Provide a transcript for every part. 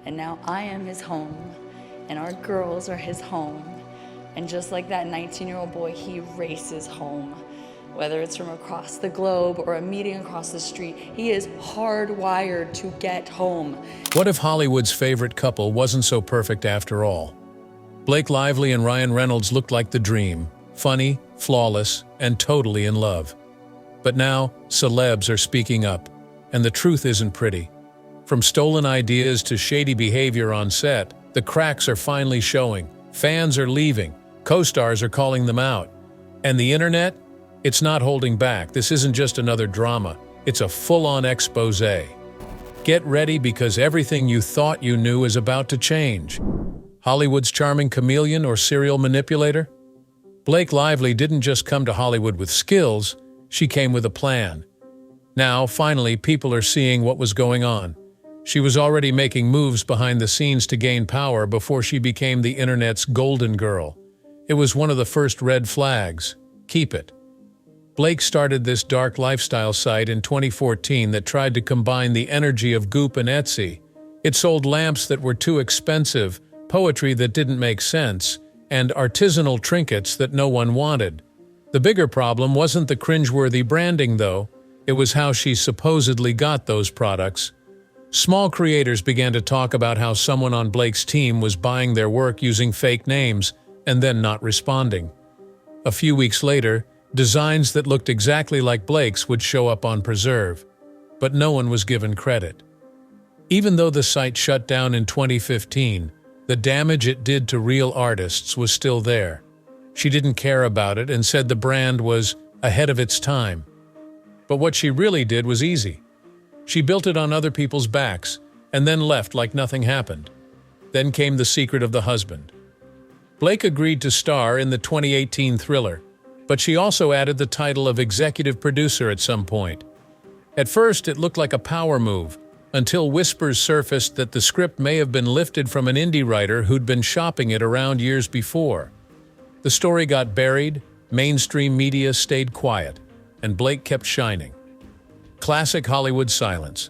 And now I am his home, and our girls are his home. And just like that 19-year-old boy, he races home. Whether it's from across the globe or a meeting across the street, he is hardwired to get home. What if Hollywood's favorite couple wasn't so perfect after all? Blake Lively and Ryan Reynolds looked like the dream, funny, flawless, and totally in love. But now, celebs are speaking up, and the truth isn't pretty. From stolen ideas to shady behavior on set, the cracks are finally showing. Fans are leaving, co-stars are calling them out. And the internet? It's not holding back. This isn't just another drama, it's a full-on expose. Get ready because everything you thought you knew is about to change. Hollywood's charming chameleon or serial manipulator? Blake Lively didn't just come to Hollywood with skills, she came with a plan. Now, finally, people are seeing what was going on. She was already making moves behind the scenes to gain power before she became the internet's golden girl. It was one of the first red flags. Keep it. Blake started this dark lifestyle site in 2014 that tried to combine the energy of Goop and Etsy. It sold lamps that were too expensive, poetry that didn't make sense, and artisanal trinkets that no one wanted. The bigger problem wasn't the cringeworthy branding, though. It was how she supposedly got those products. Small creators began to talk about how someone on Blake's team was buying their work using fake names and then not responding. A few weeks later, designs that looked exactly like Blake's would show up on Preserve, but no one was given credit. Even though the site shut down in 2015, the damage it did to real artists was still there. She didn't care about it and said the brand was ahead of its time. But what she really did was easy. She built it on other people's backs and then left like nothing happened. Then came the secret of the husband. Blake agreed to star in the 2018 thriller, but she also added the title of executive producer at some point. At first, it looked like a power move, until whispers surfaced that the script may have been lifted from an indie writer who'd been shopping it around years before. The story got buried, mainstream media stayed quiet, and Blake kept shining. Classic Hollywood silence.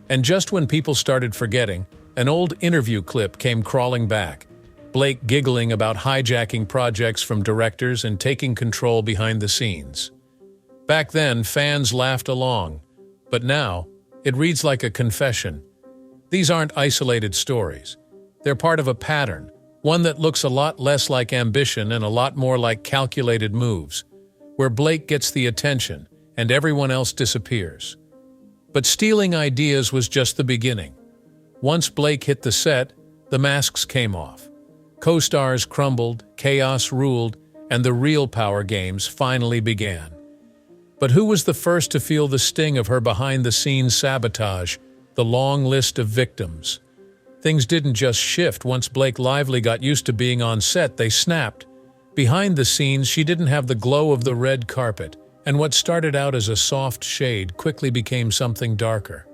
And just when people started forgetting, an old interview clip came crawling back. Blake giggling about hijacking projects from directors and taking control behind the scenes. Back then, fans laughed along, but now, it reads like a confession. These aren't isolated stories. They're part of a pattern, one that looks a lot less like ambition and a lot more like calculated moves, where Blake gets the attention and everyone else disappears. But stealing ideas was just the beginning. Once Blake hit the set, the masks came off. Co-stars crumbled, chaos ruled, and the real power games finally began. But who was the first to feel the sting of her behind-the-scenes sabotage, the long list of victims? Things didn't just shift once Blake Lively got used to being on set, they snapped. Behind the scenes, she didn't have the glow of the red carpet, and what started out as a soft shade quickly became something darker.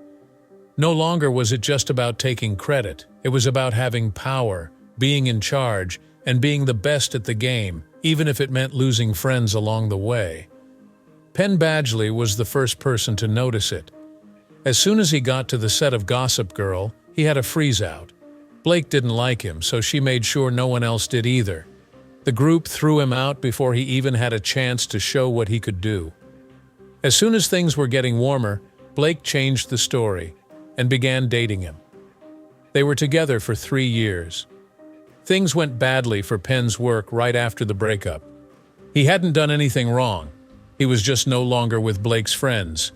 No longer was it just about taking credit, it was about having power, being in charge, and being the best at the game, even if it meant losing friends along the way. Penn Badgley was the first person to notice it. As soon as he got to the set of Gossip Girl, he had a freeze-out. Blake didn't like him, so she made sure no one else did either. The group threw him out before he even had a chance to show what he could do. As soon as things were getting warmer, Blake changed the story and began dating him. They were together for 3 years. Things went badly for Penn's work right after the breakup. He hadn't done anything wrong. He was just no longer with Blake's friends.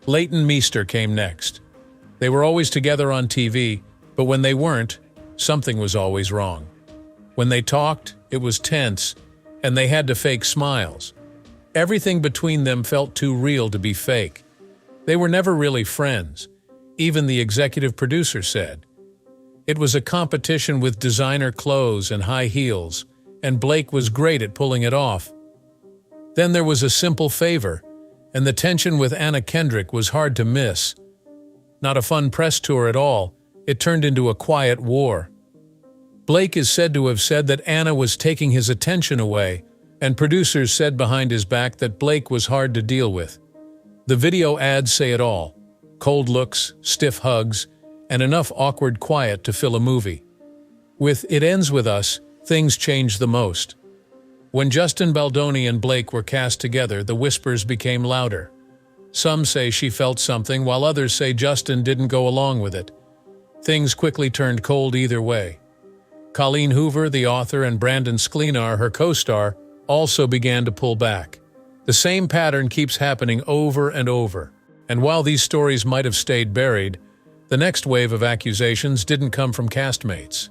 Leighton Meester came next. They were always together on TV, but when they weren't, something was always wrong. When they talked, it was tense, and they had to fake smiles. Everything between them felt too real to be fake. They were never really friends, even the executive producer said. It was a competition with designer clothes and high heels, and Blake was great at pulling it off. Then there was a simple favor, and the tension with Anna Kendrick was hard to miss. Not a fun press tour at all, it turned into a quiet war. Blake is said to have said that Anna was taking his attention away, and producers said behind his back that Blake was hard to deal with. The video ads say it all: cold looks, stiff hugs, and enough awkward quiet to fill a movie. With It Ends With Us, things changed the most. When Justin Baldoni and Blake were cast together, the whispers became louder. Some say she felt something, while others say Justin didn't go along with it. Things quickly turned cold either way. Colleen Hoover, the author, and Brandon Sklenar, her co-star, also began to pull back. The same pattern keeps happening over and over. And while these stories might have stayed buried, the next wave of accusations didn't come from castmates.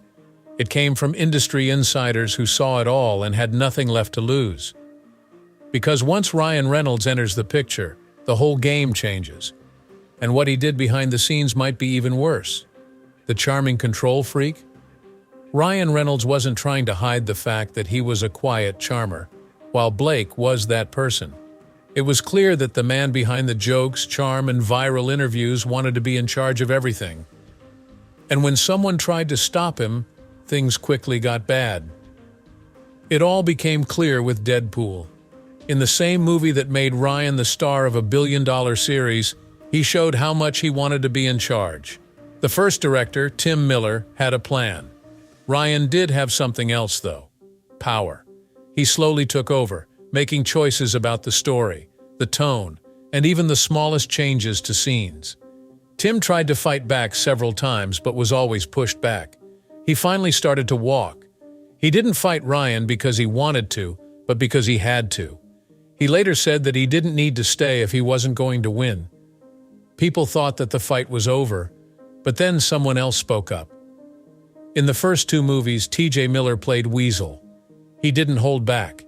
It came from industry insiders who saw it all and had nothing left to lose. Because once Ryan Reynolds enters the picture, the whole game changes. And what he did behind the scenes might be even worse. The charming control freak? Ryan Reynolds wasn't trying to hide the fact that he was a quiet charmer, while Blake was that person. It was clear that the man behind the jokes, charm, and viral interviews wanted to be in charge of everything. And when someone tried to stop him, things quickly got bad. It all became clear with Deadpool. In the same movie that made Ryan the star of a billion-dollar series, he showed how much he wanted to be in charge. The first director, Tim Miller, had a plan. Ryan did have something else, though: power. He slowly took over, making choices about the story, the tone, and even the smallest changes to scenes. Tim tried to fight back several times but was always pushed back. He finally started to walk. He didn't fight Ryan because he wanted to, but because he had to. He later said that he didn't need to stay if he wasn't going to win. People thought that the fight was over, but then someone else spoke up. In the first two movies, T.J. Miller played Weasel. He didn't hold back.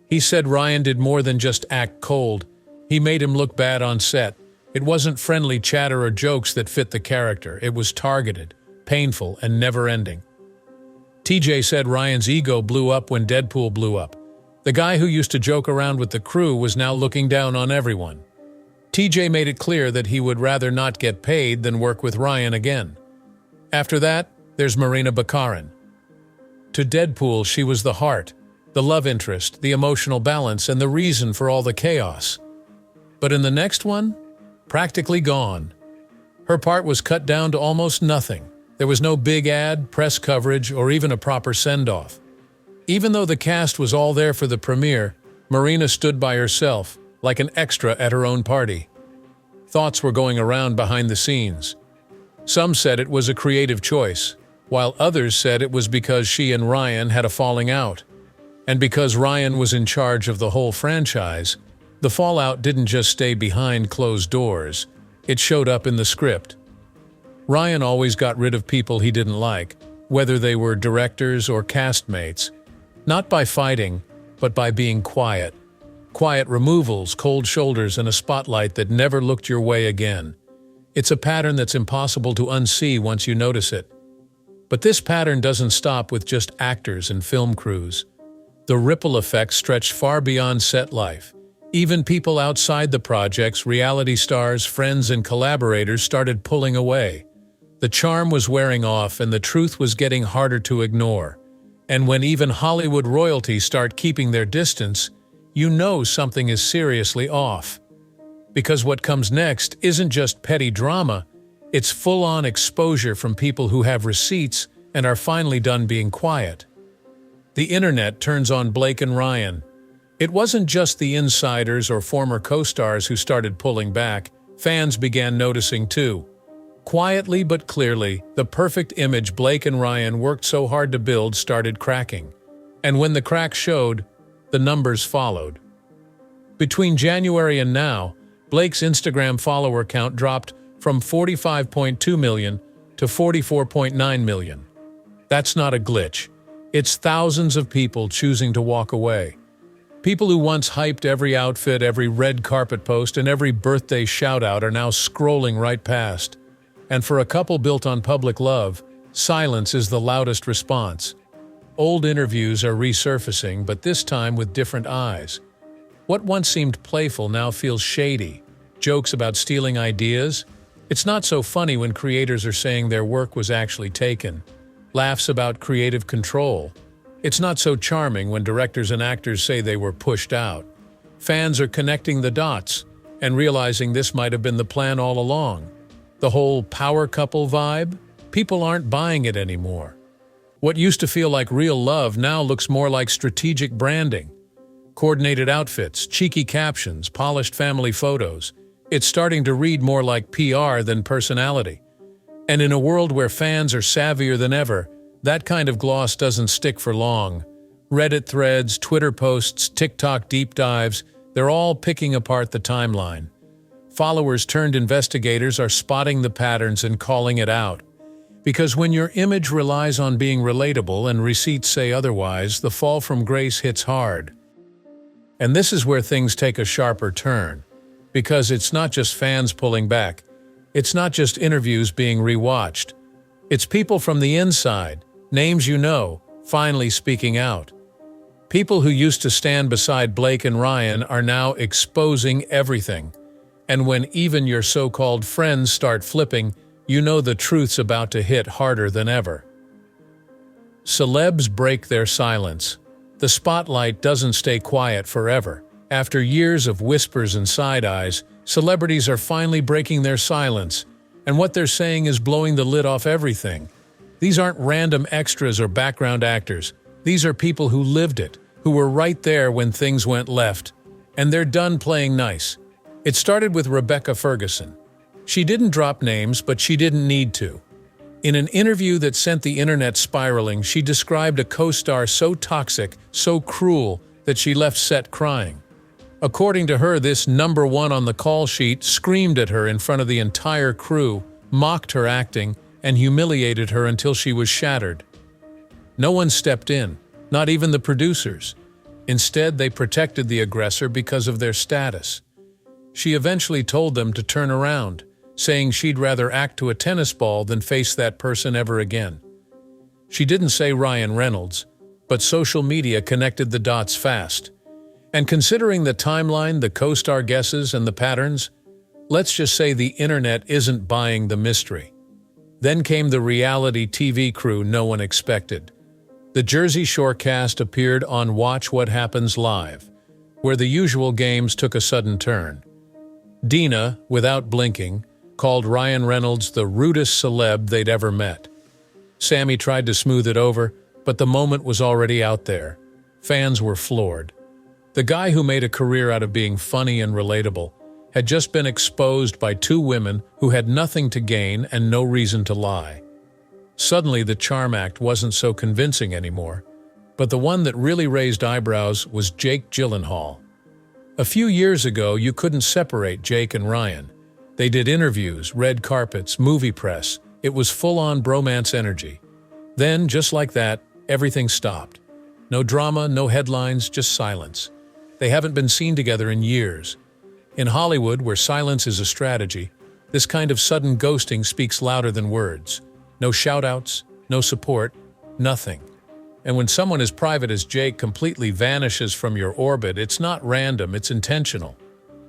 He said Ryan did more than just act cold. He made him look bad on set. It wasn't friendly chatter or jokes that fit the character. It was targeted, painful, and never-ending. TJ said Ryan's ego blew up when Deadpool blew up. The guy who used to joke around with the crew was now looking down on everyone. TJ made it clear that he would rather not get paid than work with Ryan again. After that, there's Marina Baccarin. To Deadpool, she was the heart, the love interest, the emotional balance, and the reason for all the chaos. But in the next one, practically gone. Her part was cut down to almost nothing. There was no big ad, press coverage, or even a proper send-off. Even though the cast was all there for the premiere, Marina stood by herself, like an extra at her own party. Thoughts were going around behind the scenes. Some said it was a creative choice, while others said it was because she and Ryan had a falling out. And because Ryan was in charge of the whole franchise, the fallout didn't just stay behind closed doors, it showed up in the script. Ryan always got rid of people he didn't like, whether they were directors or castmates, not by fighting, but by being quiet. Quiet removals, cold shoulders, and a spotlight that never looked your way again. It's a pattern that's impossible to unsee once you notice it. But this pattern doesn't stop with just actors and film crews. The ripple effects stretched far beyond set life. Even people outside the projects, reality stars, friends, and collaborators started pulling away. The charm was wearing off and the truth was getting harder to ignore. And when even Hollywood royalty start keeping their distance, you know something is seriously off. Because what comes next isn't just petty drama, it's full-on exposure from people who have receipts and are finally done being quiet. The internet turns on Blake and Ryan. It wasn't just the insiders or former co-stars who started pulling back, fans began noticing too. Quietly but clearly, the perfect image Blake and Ryan worked so hard to build started cracking. And when the cracks showed, the numbers followed. Between January and now, Blake's Instagram follower count dropped from 45.2 million to 44.9 million. That's not a glitch. It's thousands of people choosing to walk away. People who once hyped every outfit, every red carpet post, and every birthday shout-out are now scrolling right past. And for a couple built on public love, silence is the loudest response. Old interviews are resurfacing, but this time with different eyes. What once seemed playful now feels shady. Jokes about stealing ideas? It's not so funny when creators are saying their work was actually taken. Laughs about creative control. It's not so charming when directors and actors say they were pushed out. Fans are connecting the dots and realizing this might have been the plan all along. The whole power couple vibe? People aren't buying it anymore. What used to feel like real love now looks more like strategic branding. Coordinated outfits, cheeky captions, polished family photos. It's starting to read more like PR than personality. And in a world where fans are savvier than ever, that kind of gloss doesn't stick for long. Reddit threads, Twitter posts, TikTok deep dives, they're all picking apart the timeline. Followers turned investigators are spotting the patterns and calling it out. Because when your image relies on being relatable and receipts say otherwise, the fall from grace hits hard. And this is where things take a sharper turn. Because it's not just fans pulling back. It's not just interviews being rewatched. It's people from the inside, names you know, finally speaking out. People who used to stand beside Blake and Ryan are now exposing everything. And when even your so-called friends start flipping, you know the truth's about to hit harder than ever. Celebs break their silence. The spotlight doesn't stay quiet forever. After years of whispers and side-eyes, celebrities are finally breaking their silence, and what they're saying is blowing the lid off everything. These aren't random extras or background actors. These are people who lived it, who were right there when things went left, and they're done playing nice. It started with Rebecca Ferguson. She didn't drop names, but she didn't need to. In an interview that sent the internet spiraling, she described a co-star so toxic, so cruel, that she left set crying. According to her, this number one on the call sheet screamed at her in front of the entire crew, mocked her acting, and humiliated her until she was shattered. No one stepped in, not even the producers. Instead, they protected the aggressor because of their status. She eventually told them to turn around, saying she'd rather act to a tennis ball than face that person ever again. She didn't say Ryan Reynolds, but social media connected the dots fast. And considering the timeline, the co-star guesses, and the patterns, let's just say the internet isn't buying the mystery. Then came the reality TV crew no one expected. The Jersey Shore cast appeared on Watch What Happens Live, where the usual games took a sudden turn. Dina, without blinking, called Ryan Reynolds the rudest celeb they'd ever met. Sammy tried to smooth it over, but the moment was already out there. Fans were floored. The guy who made a career out of being funny and relatable had just been exposed by two women who had nothing to gain and no reason to lie. Suddenly, the charm act wasn't so convincing anymore, but the one that really raised eyebrows was Jake Gyllenhaal. A few years ago, you couldn't separate Jake and Ryan. They did interviews, red carpets, movie press. It was full-on bromance energy. Then, just like that, everything stopped. No drama, no headlines, just silence. They haven't been seen together in years. In Hollywood, where silence is a strategy, this kind of sudden ghosting speaks louder than words. No shout-outs, no support, nothing. And when someone as private as Jake completely vanishes from your orbit, it's not random, it's intentional.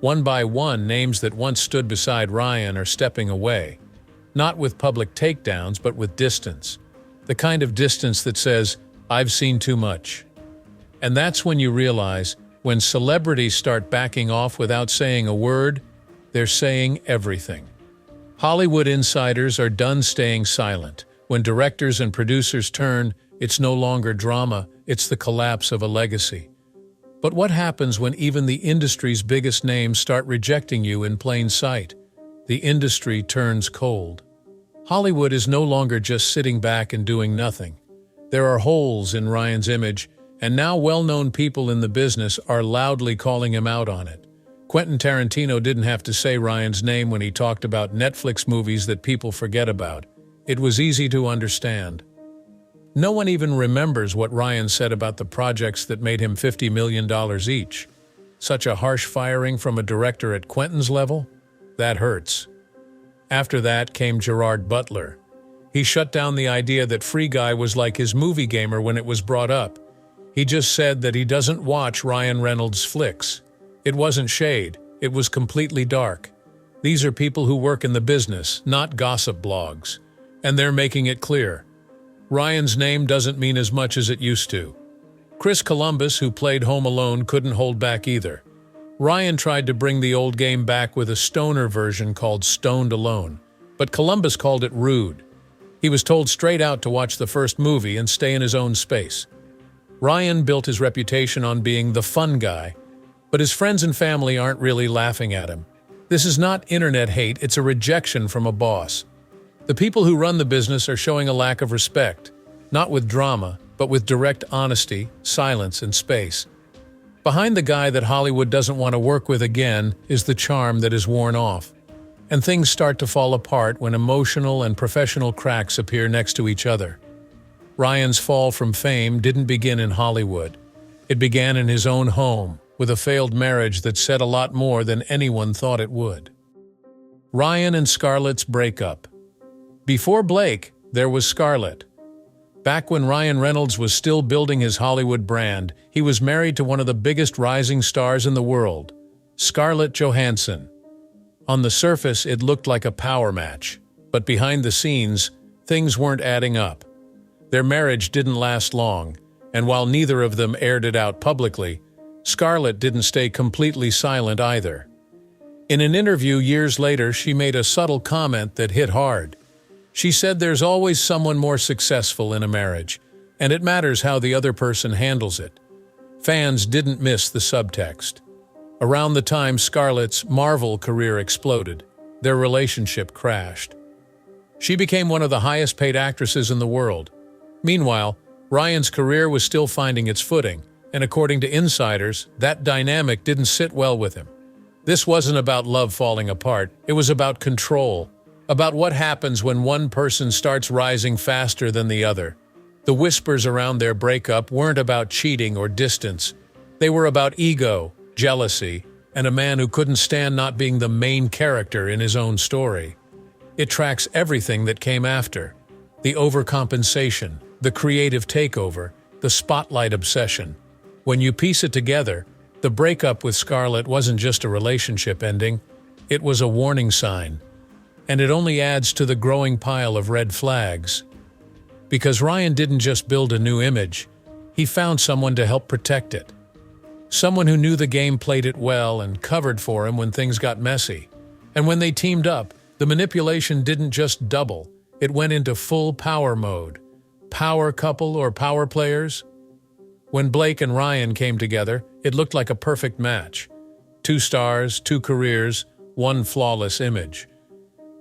One by one, names that once stood beside Ryan are stepping away. Not with public takedowns, but with distance. The kind of distance that says, "I've seen too much." And that's when you realize, when celebrities start backing off without saying a word, they're saying everything. Hollywood insiders are done staying silent. When directors and producers turn, it's no longer drama, it's the collapse of a legacy. But what happens when even the industry's biggest names start rejecting you in plain sight? The industry turns cold. Hollywood is no longer just sitting back and doing nothing. There are holes in Ryan's image, and now well-known people in the business are loudly calling him out on it. Quentin Tarantino didn't have to say Ryan's name when he talked about Netflix movies that people forget about. It was easy to understand. No one even remembers what Ryan said about the projects that made him $50 million each. Such a harsh firing from a director at Quentin's level? That hurts. After that came Gerard Butler. He shut down the idea that Free Guy was like his movie gamer when it was brought up. He just said that he doesn't watch Ryan Reynolds' flicks. It wasn't shade, it was completely dark. These are people who work in the business, not gossip blogs. And they're making it clear. Ryan's name doesn't mean as much as it used to. Chris Columbus, who played Home Alone, couldn't hold back either. Ryan tried to bring the old game back with a stoner version called Stoned Alone, but Columbus called it rude. He was told straight out to watch the first movie and stay in his own space. Ryan built his reputation on being the fun guy, but his friends and family aren't really laughing at him. This is not internet hate, it's a rejection from a boss. The people who run the business are showing a lack of respect, not with drama, but with direct honesty, silence, and space. Behind the guy that Hollywood doesn't want to work with again is the charm that is worn off. And things start to fall apart when emotional and professional cracks appear next to each other. Ryan's fall from fame didn't begin in Hollywood. It began in his own home, with a failed marriage that said a lot more than anyone thought it would. Ryan and Scarlett's breakup. Before Blake, there was Scarlett. Back when Ryan Reynolds was still building his Hollywood brand, he was married to one of the biggest rising stars in the world, Scarlett Johansson. On the surface, it looked like a power match, but behind the scenes, things weren't adding up. Their marriage didn't last long, and while neither of them aired it out publicly, Scarlett didn't stay completely silent either. In an interview years later, she made a subtle comment that hit hard. She said there's always someone more successful in a marriage, and it matters how the other person handles it. Fans didn't miss the subtext. Around the time Scarlett's Marvel career exploded, their relationship crashed. She became one of the highest-paid actresses in the world. Meanwhile, Ryan's career was still finding its footing, and according to insiders, that dynamic didn't sit well with him. This wasn't about love falling apart, it was about control, about what happens when one person starts rising faster than the other. The whispers around their breakup weren't about cheating or distance. They were about ego, jealousy, and a man who couldn't stand not being the main character in his own story. It tracks everything that came after. The overcompensation, the creative takeover, the spotlight obsession. When you piece it together, the breakup with Scarlett wasn't just a relationship ending, it was a warning sign. And it only adds to the growing pile of red flags. Because Ryan didn't just build a new image, he found someone to help protect it. Someone who knew the game, played it well, and covered for him when things got messy. And when they teamed up, the manipulation didn't just double, it went into full power mode. Power couple or power players? When Blake and Ryan came together, it looked like a perfect match. 2 stars, 2 careers, 1 flawless image.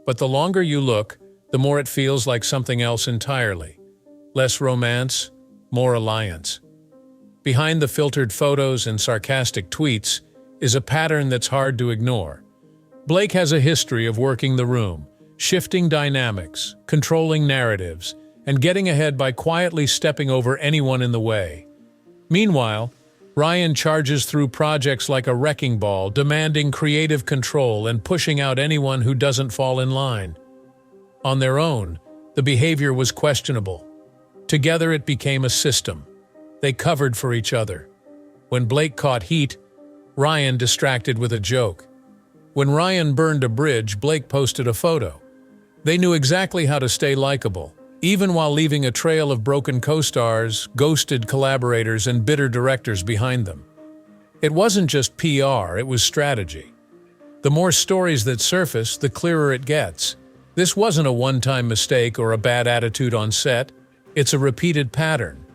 But the longer you look, the more it feels like something else entirely. Less romance, more alliance. Behind the filtered photos and sarcastic tweets is a pattern that's hard to ignore. Blake has a history of working the room, shifting dynamics, controlling narratives, and getting ahead by quietly stepping over anyone in the way. Meanwhile, Ryan charges through projects like a wrecking ball, demanding creative control and pushing out anyone who doesn't fall in line. On their own, the behavior was questionable. Together it became a system. They covered for each other. When Blake caught heat, Ryan distracted with a joke. When Ryan burned a bridge, Blake posted a photo. They knew exactly how to stay likable, even while leaving a trail of broken co-stars, ghosted collaborators, and bitter directors behind them. It wasn't just PR, it was strategy. The more stories that surface, the clearer it gets. This wasn't a one-time mistake or a bad attitude on set, it's a repeated pattern.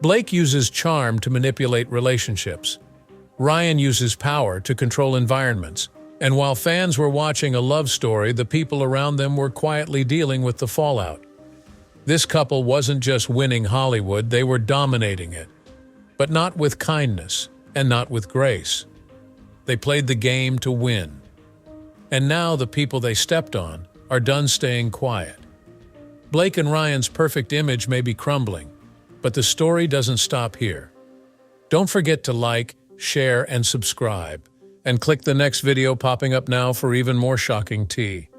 Blake uses charm to manipulate relationships. Ryan uses power to control environments. And while fans were watching a love story, the people around them were quietly dealing with the fallout. This couple wasn't just winning Hollywood, they were dominating it. But not with kindness, and not with grace. They played the game to win. And now the people they stepped on are done staying quiet. Blake and Ryan's perfect image may be crumbling, but the story doesn't stop here. Don't forget to like, share, and subscribe, and click the next video popping up now for even more shocking tea.